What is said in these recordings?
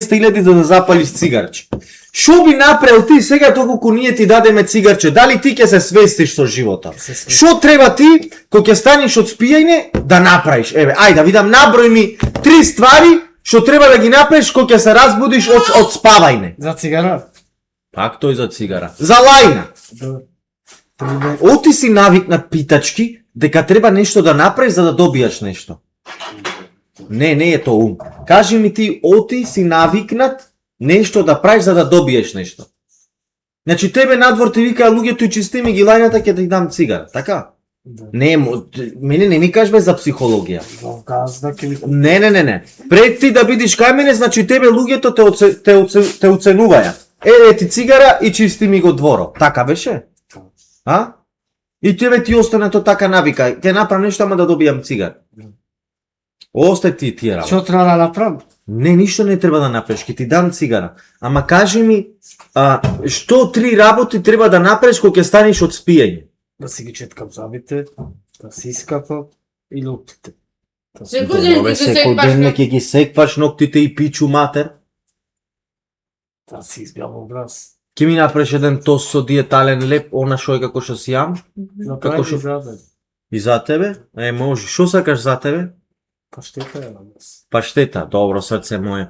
200.000 за да запалиш цигарче. Шо би направил ти сега доколку ние ти дадеме цигарче? Дали ти ќе се свестиш со живота? Шо треба ти кога ќе станеш од спијање да направиш? Еве, ајде да видам, наброј ми 3 ствари што треба да ги направиш кога ќе се разбудиш од спавање. За цигара? Пак тој за цигара. За лајна. Оти си навикнат питачки дека треба нешто да направиш за да добиеш нешто. Не е тоа ум. Кажи ми ти, оти си навикнат нешто да правиш за да добиеш нешто. Значи тебе надвор ти вика луѓето и чисти ми ги лајната ќе ти дам цигара, така? Не, мене не ми кажбе за психологија. Не. Пред ти да бидиш кај мене, значи тебе луѓето те оценуваја. Еве ти цигара и чисти ми го дворо. Така беше? А? И тебе ти остане то така навика. Ќе направам нешто ама да добијам цигар. Остай ти тие работи. Што треба да направам? Не, ништо не треба да направиш, ќе ти дам цигара. Ама кажи ми, што 3 работи треба да направиш кога ќе станеш од спијање? Да си ги четкам зъбите, да си искапам и ноктите. Секој ден ќе ги секваш ноктите и пичу матер. Да си избјавам образ. Ке ми направиш еден тост со диетален леп, она шо е како што си јам? Како што за тебе. И за тебе? Може. Шо сакаш за тебе? Паштета е на нас. Паштета, добро, срце моје.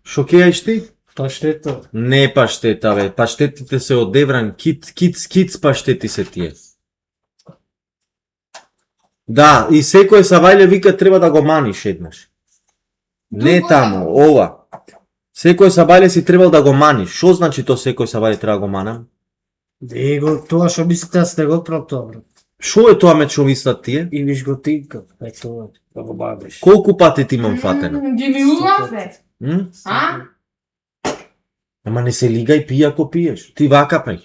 Шо ќе јаеш ти? Паштета. Не паштета, бе. Паштетите се од Девран, киц паштети се тие. Да, и секој савајле вика треба да го маниш еднаш. Не таму, ова. Секој сабајле си требал да го маниш. Шо значи то секој сабајле треба да го манам? Тоа што мислите да сте го прав тоа, брат. Шо е тоа ме што мислат тие? И виж го тинка, тоа, да го маниш. Колку пати ти имам фатено? Ги ми улафе. А? Ама не се лигај, пи ако пиеш. Ти вака прај.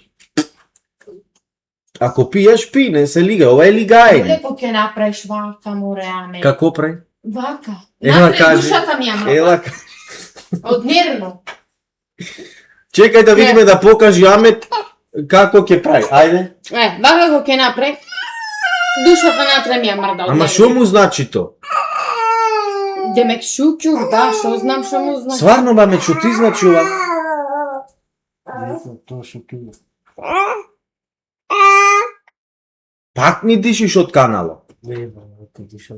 Ако пиеш, пи, не се лигај. Ова е лигај. Како ќе направиш вака, море, аме? Како прај? Вака. Ела Напред кажи. душата ми ја Ела мрда. Од нервно. Чекај да видиме да покажи Амет како ќе прави. Ајде. Вака го ќе направи. Душата натре ми ја мрда. Ама шо му значи то? Демек шуќур, да, шо знам шо му значи. Сварно баме, што ти значи ова? Тоа што кило. Пак ми дишиш од канало. Не, брат, дишам.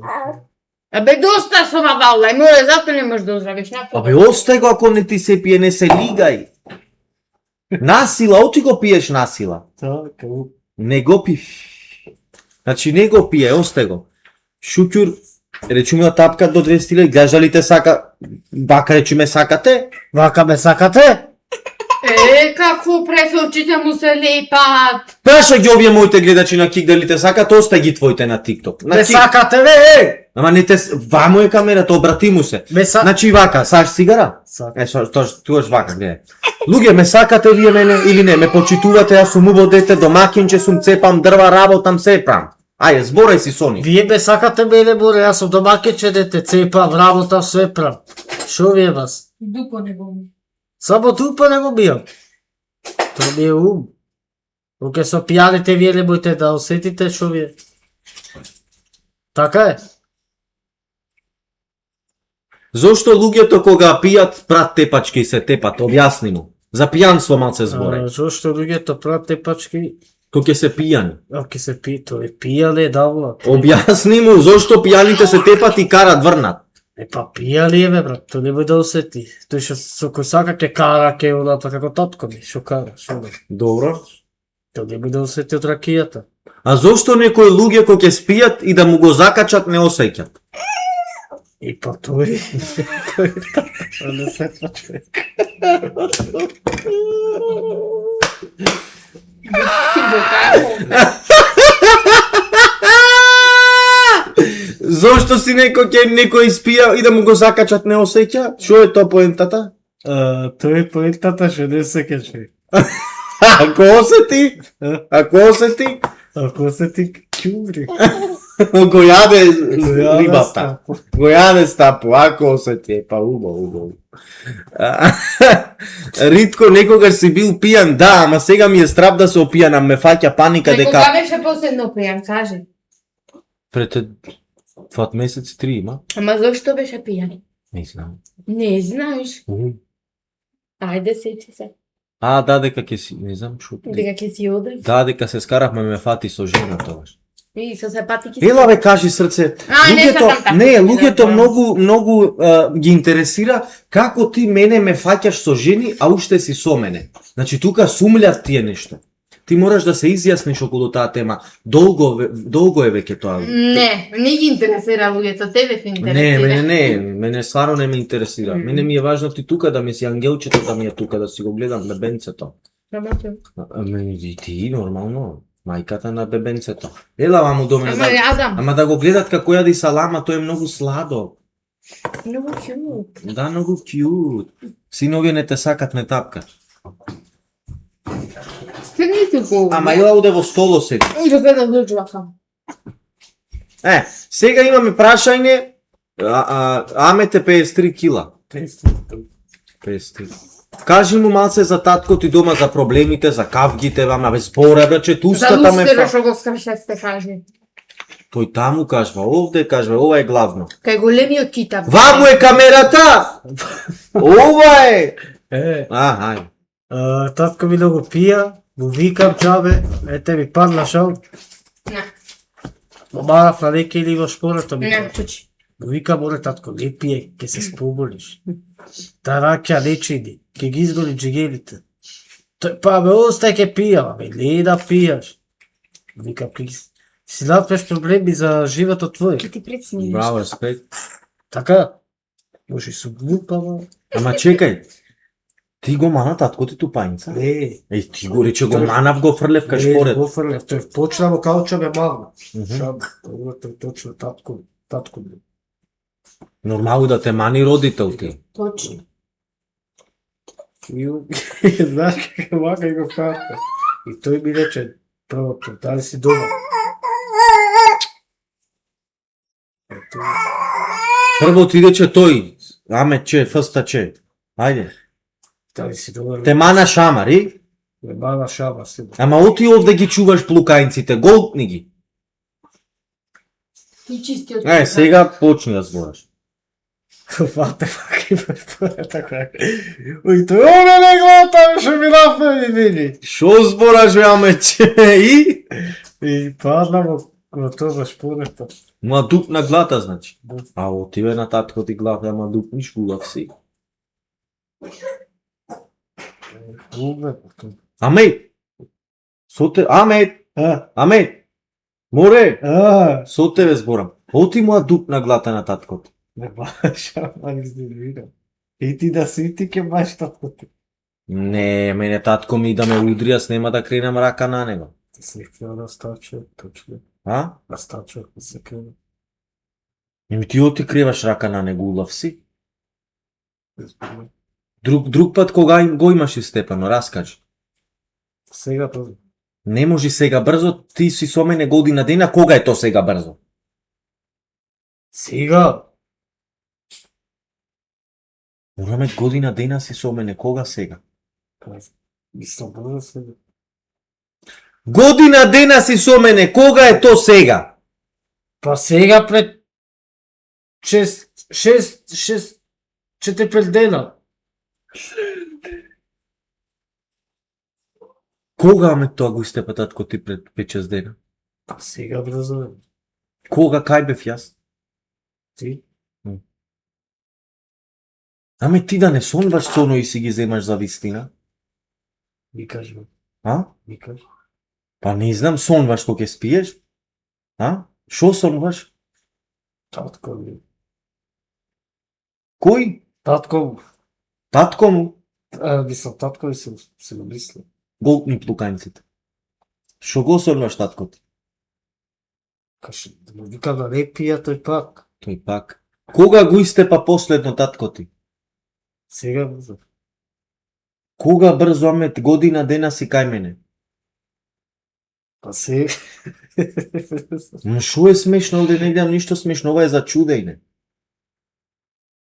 Абе, доста со валда, море, зато не можеш да оздравиш. Абе, остай го ако не ти се пие, не се лигај. Насила, оти го пиеш насила. Така. Не го пи. Значи не го пие, остай го. Шуќур, речуме да тапка до 200.000, гледаш дали те сака, вака речуме сакате? Вака ме сакате? Како пред очите му се лепат. Праша ги овие моите гледачи на Кик дали те сакат, остай ги твоите на TikTok. Ме сакате, бе! Ама не те, вамо е камерата, обрати му се. Значи вака, саш цигара? Туаш вака, гледај. Луѓе, ме сакате вие мене или не? Ме почитувате, јас сум убаво дете, домакинче сум, цепам дрва, работам, се прам. Ајде, зборај си со нив. Вие ме сакате мене, боре, јас сум домакинче дете, цепам, работам, се прам. Шо ви е вас? Дупо не го ми. Само тупа не го бијам. Тоа ми е ум. Кога со пијаните вие не можете да осетите шо ви е. Така е. Зошто луѓето кога пијат прат тепачки и се тепат? Објасни му. За пијанство малце зборај. Зошто луѓето прат тепачки? Кога ќе се пијани. Ако се пи, тоа е пијале давно. Објасни му зошто пијаните се тепат и карат врнат. Па пијали е, бе, брат, тој не може да осети. Тој што со кој сака ке кара, ке оната како татко ми, што кара, што да. Добро. Тој не може да осети од ракијата. А зошто некои луѓе кога ќе спијат и да му го закачат не осеќат? И па тој... Тој не се човек. Зошто си некој спија и да му го закачат не осеќа? Што е тоа поентата? Тоа е поентата што не осеќа човек. Ако осети? Ако осети? Ако осети ќубри. Го јаде рибата. Го јаде стапо, ако осети. Па убаво. Ритко некогаш си бил пијан, да, ама сега ми е страв да се опијанам, ме фаќа паника дека... Кога беше последно пијан, кажи? Пред Фат месец 3 има? Ама зашто беше пијан? Не знам. Не знаеш. Ајде сети се. Да, дека ќе си, не знам шо. Дека ќе си одеш. Да, дека се скарахме ме фати со жена тогаш. И со се пати ќе Ела бе, кажи срце. не сакам така. Луѓето многу ги интересира како ти мене ме фаќаш со жени, а уште си со мене. Значи тука сумљат тие нешто. Ти мораш да се изјасниш околу таа тема. Долго е веќе тоа. Не ги интересира луѓето, тебе се интересира. Мене стварно не ме интересира. Мене ми е важно ти тука да ми си ангелчето, да ми е тука, да си го гледам бебенцето. И ти, нормално. Мајката на бебенцето. Ела ваму до мене. Ама да го гледат како јади салама, тоа е многу сладо. Многу кјут. Да, многу кјут. Синови не те сакат, не тапкат. Ама ела оде во столо седи. Дека да дојдвакам. Сега имаме прашање. Амете 53 кила. 53. Кажи му малце за татко ти дома, за проблемите, за кавгите, ама без збора да че туската ме За што го скршевте, кажи. Тој таму кажва, овде кажва, ова е главно. Кај големиот китап. Ваму е камерата! Ова е! Ај. Татко ми много пија, му викам чабе, ете ми падна шал. Не. Помарав на неке или во школата ми. Не, чучи. Му викам, оле татко, не пие, ке се спомолиш. Та раќа не чини, ке ги изгони джигелите. Тој, па бе, остай ке пија, бе, не да пијаш. Викам, ке си напнеш проблеми за животот твој. Ке ти предсниш. Браво, респект. Така, може сум глупава. Ама чекај, ти го мана татко ти тупањца? Не. Ти го рече го манав, го фрлев кај шпоред. Не, го фрлев, тој почна во кауча ме мавна. Мгм. Шаб, тој точно татко ми. Нормално да те мани родител ти. Точно. И знаеш како мака и го фата. И тој ми рече, првото, дали си дома? Прво ти рече тој, аме че, фста че. Ајде. Дали си дома? Те мана шамари, Ме мана шама си. ама оти овде ги чуваш плукајнците, голтни ги. И чистиот. Сега почни да збораш. Фате факи ме така. Ој тој не глота, што ми направи вели. Шо збораш, бе, аме че, И падна во тоа шпорето. Ма дуп на глата, значи. Да. А отиве на татко ти глава, ама дупниш гулав си. Аме! Аме! Море! Со тебе зборам. Оти му дуп на глата на таткото. Не баша, ама изнервирам. И ти да си ти ке баш татко ти. Не, мене татко ми да ме удри, аз нема да кренам рака на него. Ти се крена на стаче, точно. А? На стаче, да се крена. Еми ти оти креваш рака на него, улав си. Друг пат кога го имаш и степено, раскажи. Сега тоа. Не може сега брзо, ти си со мене година дена, кога е то сега брзо? Сега. Мораме година дена си со мене, кога сега? Мислам брзо сега. Година дена си со мене, кога е то сега? Па сега пред 4-5 дена. Кога ме тоа го истепа татко ти пред 5-6 дена? Па сега брзо е. Кога, кај бев јас? Ти? Аме ти да не сонваш соно и си ги земаш за вистина? Ми кажи. А? Ми кажи. Па не знам, сонваш кога ќе спиеш? А? Шо сонваш? Татко ми. Кој? Татко. Татко му? Мислам, татко ми се го мисля. Голтни плукањците. Шо го сонваш татко ти? Каше, да му викам да не пија тој пак. Тој пак. Кога го истепа последно татко ти? Сега брзо. Кога брзо, аме година дена си кај мене? Па сега. Ма шо е смешно, овде не гледам ништо смешно, ова е за чудење.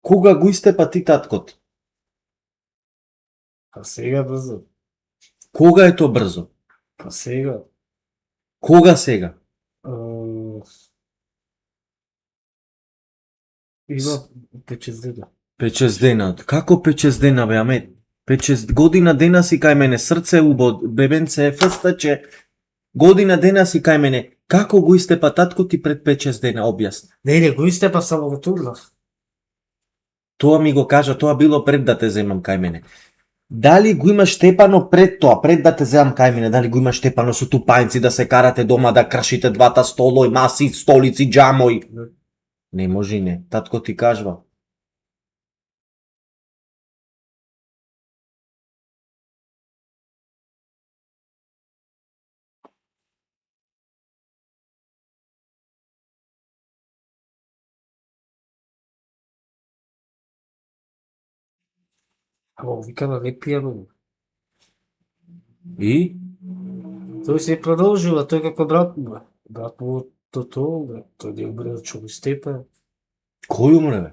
Кога го истепа ти татко ти? Па сега брзо. Кога е то брзо? Па сега. Кога сега? Има 5-6 дена. 5-6 дена. Како 5-6 дена, бе, аме? 5-6 година дена си кај мене, срце убо, бебенце, фстаче. Година дена си кај мене. Како го истепа татко ти пред 5-6 дена, објасни. Не, го истепа, само го турлав. Тоа ми го кажа, тоа било пред да те земам кај мене. Дали го имаш штепано пред тоа, пред да те земам кај мене, дали го имаш штепано со тупајци да се карате дома, да кршите двата столој, маси, столици, џамој? Не може и не, татко ти кажва. Ама вика на не пијано. И? Тој се продолжува, тој како брат му. Брат му тоа, бе. Тој не умре од што го степа. Кој умре, бе?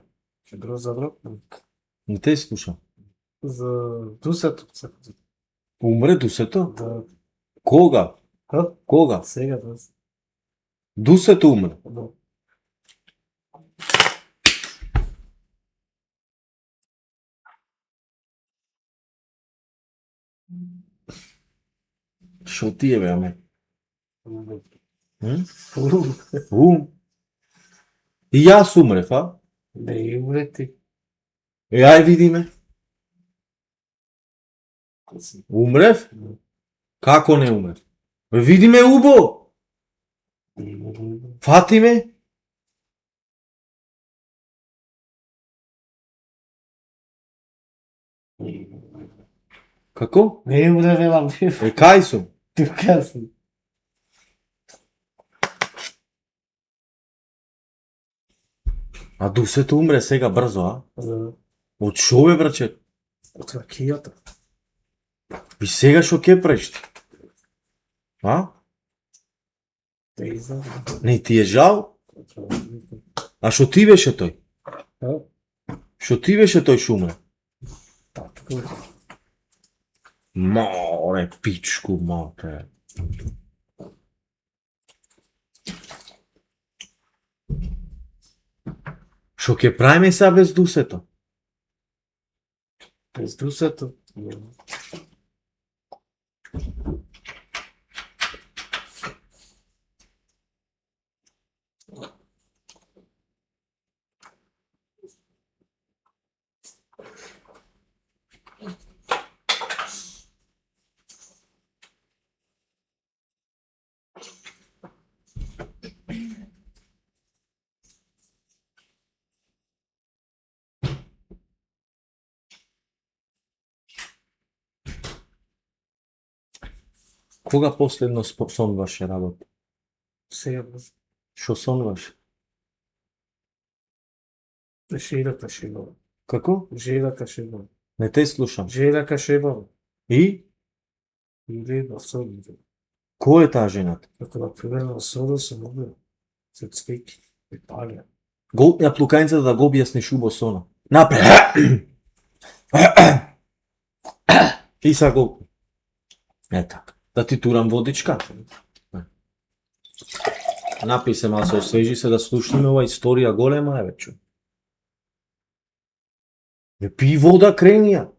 Ќе бро за брат му. Не те слушам. За дусето. Умре дусето? Да. Кога? Ха? Кога? Сега да. Дусето умре. Да. Шо ти е, бе, аме? М? И јас умрев, а? Не умре ти. Ај видиме. Умрев? Како не умрев? Бе, видиме убо. Фати ме. Како? Не умре, велам. Кај сум? Тука си. А дусето умре сега брзо, а? Да. Од шо, бе, браче? Од ракијата. И сега шо ке правиш? А? Те изна. Не ти е жал? А шо ти беше тој? А? Шо ти беше тој шо умре? Татко. Море, пичку, море. Шо ќе правиме сега без дусето? Без дусето. Кога последно сонваше работа? Сега Шо сонваше? Желака шебава. Како? Желака шебава. Не те слушам. Желака шебава. И? Или на соните. Кој е таа жената? Како на пример на сода се мобил. Се цвеки. И палија. Го ја плукањцата да го објасниш убо сона. Напред. И са го. Е така. Да ти турам водичка. Напи се мал се освежи се да слушнеме ова историја голема е вече. Пи вода кренија.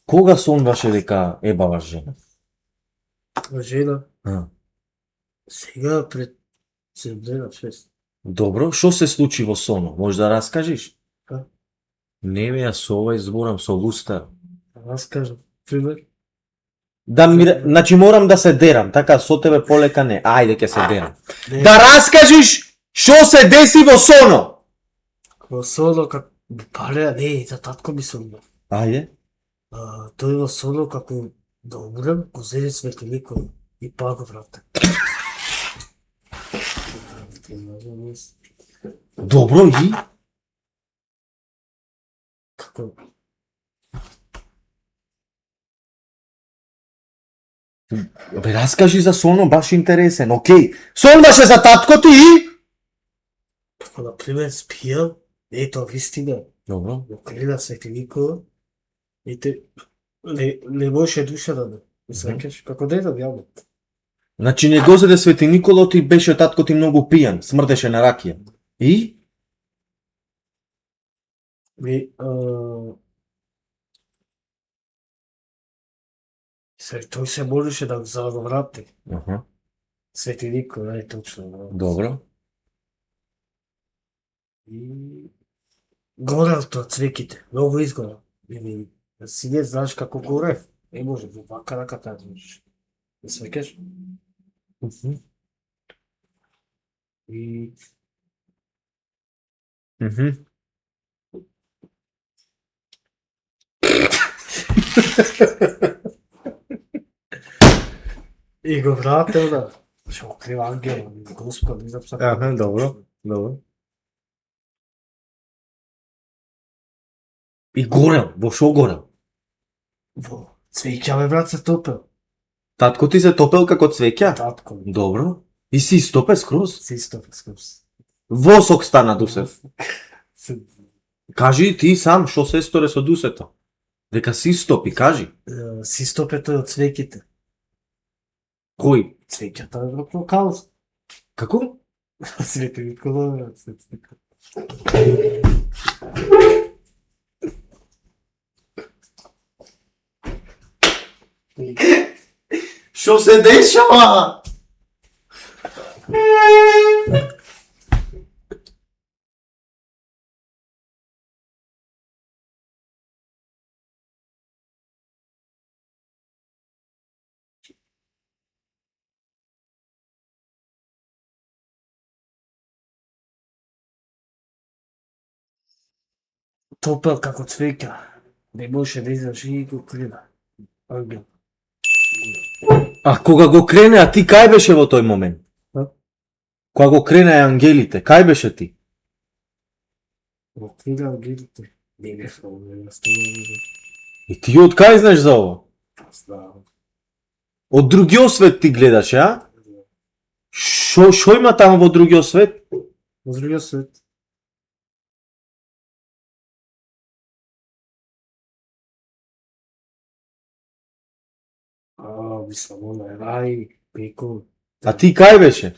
Кога сонваше дека ебаваш жена? Жена. А. Сега пред 7 дена, 6. Добро, што се случи во соно? Може да раскажеш? Ka? Не бе, јас со ова зборам со Луста. Аз кажам, пример, Да ми, значи морам да се дерам, така со тебе полека не. Ајде ќе се дерам. не, Да раскажеш што се деси во соно. во соно како палеа, не, за татко ми сонува. Ајде. Тој во соно како да умрем, го зеде светиликот и па го врата. Добро и? Како? Бе, раскажи за соно, баш интересен, окей. Сонваше за татко ти и? Како, например, спијал, ето, вистина, Добро. го гледа светиликот и те не може душа да И свекеш, како дете јабот. Значи не го зеде Свети Никола, ти беше татко ти многу пијан, смрдеше на ракија. И? И, тој се молеше да за да го врати. Аха. Свети Никола, е точно. Да. Добро. И горел тоа цвеките, многу изгорел. Или сине знаеш како горев, не може во вака рака таа можеш. Да свекеш. И и го вратил да што крива ангел, Господ, не знам сака. Аха, добро. Добро. И горел, во шо горел? Во цвеќа бе брат се топел. Татко ти се топел како цвеќа? Татко ми. Добро. И си стопе скроз? Се истопе скрос. Восок стана Дусев. Се- Кажи ти сам што се сторе со Дусето. Дека си стопи, кажи. Си стопето од цвеките. Кој? Цвеќата е во каос. Како? Свети Никола, брат, Свети Никола. Што се дешава? Топел како цвеќа. Не може да излезе и го крива. Ангел. А кога го крене, а ти кај беше во тој момент? А? Кога го крене ангелите, кај беше ти? Во книга ангелите. Не бе фрон, не И ти од кај знаеш за ово? знам. Од другиот свет ти гледаше, а? Шо има таму во другиот свет? Во другиот свет. Мислам, она е рај, пекол. А ти кај беше?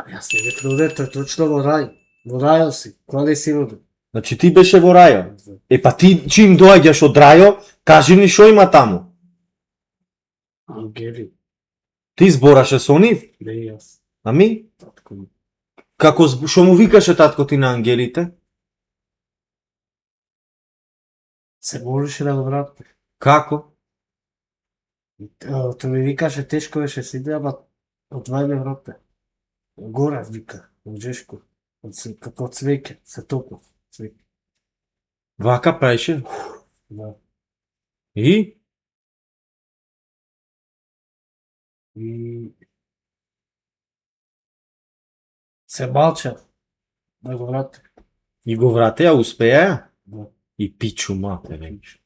Јас не бе фрон, тој точно во рај. Во рајот си, кога не си роден. Значи ти беше во рајот. Е па ти чим доаѓаш од рајот, кажи ни шо има таму. Ангели, Ти збораше со нив? не јас. Ами? Татко ми. Како шо му викаше татко ти на ангелите? Се молеше да го врати. Како? Тој ми викаше тешко беше си да, ама одвај ме врате. Горе вика, од Жешко. Како цвеќе, се топла. Цвеќе. Вака праеше? Да. И? И се малча да го врати. И го вратеа, успеа? Да. И пичу мате, веќе.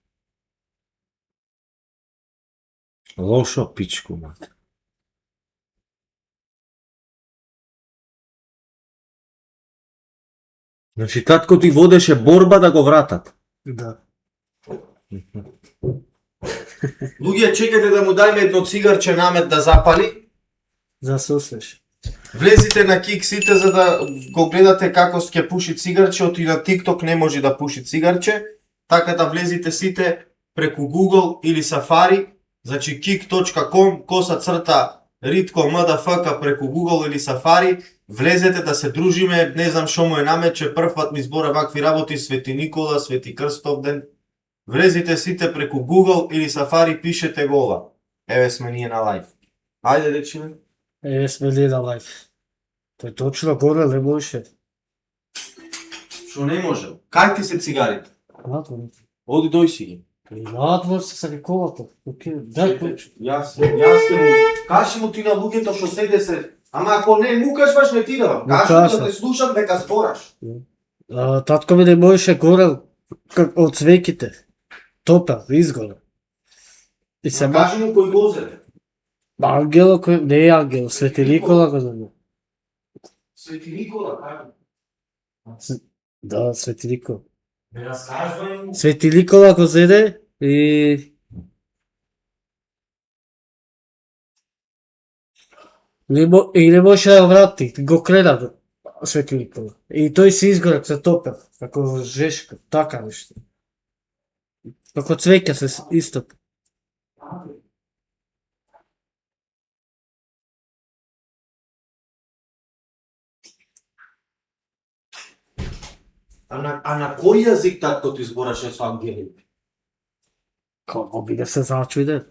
Лошо пичку мате. Значи татко ти водеше борба да го вратат. Да. Луѓе, чекате да му дајме едно цигарче намет да запали. За сослеш. Влезите на Кик сите за да го гледате како ќе пуши цигарче, оти на TikTok не може да пуши цигарче, така да влезите сите преку Google или Safari, значи kik.com, _Ritko mdfk преку Google или Safari, влезете да се дружиме, не знам шо му е намет, че прв пат ми збора вакви работи, Свети Никола, Свети Крстов ден. Влезите сите преку Google или Safari, пишете го ова. Еве сме ние на лайв. Ајде дечиме. Е, сме ли на лайф. Тој точно горе не можеше. Што не можел? Кај ти се цигарите? Надвор. Оди дој си ги. И надвор се са колата. Окей, дај ключ. Јас те му, кажи му ти на луѓето што седе се. Ама ако не му кажеш не ти давам. Не Кажи му да кажам. те слушам дека збораш. Татко ми не можеше горе од цвеките. Топел, изгорел. И се ма... Кажи му кој го зеде. Ангело кој... Не е ангел, Свети Никола го зове. Свети Никола, кажи. Да, Свети Никола. Не раскажувај му. Свети Никола го зеде и И не може да врати, го крена светилникот. И тој се изгорел, се топел, како жешка, така нешто. Како цвеќе се истопи. А на кој јазик татко ти збораше со ангелите? Како би да се зачуде.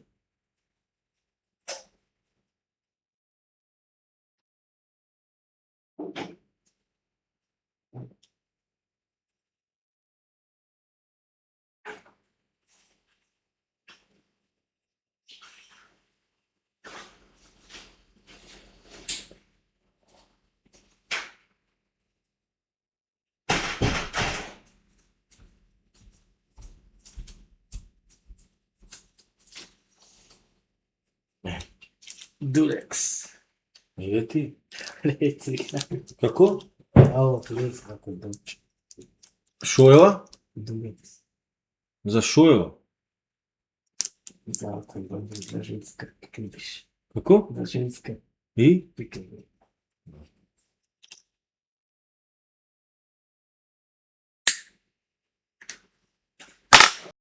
Дулекс. Еве ти. Реци. Како? Ало, реци како доче. Шо е ова? Дулекс. За шо е ова? За алкоголь, за женска, как видиш. Како? За женска, И? пикање.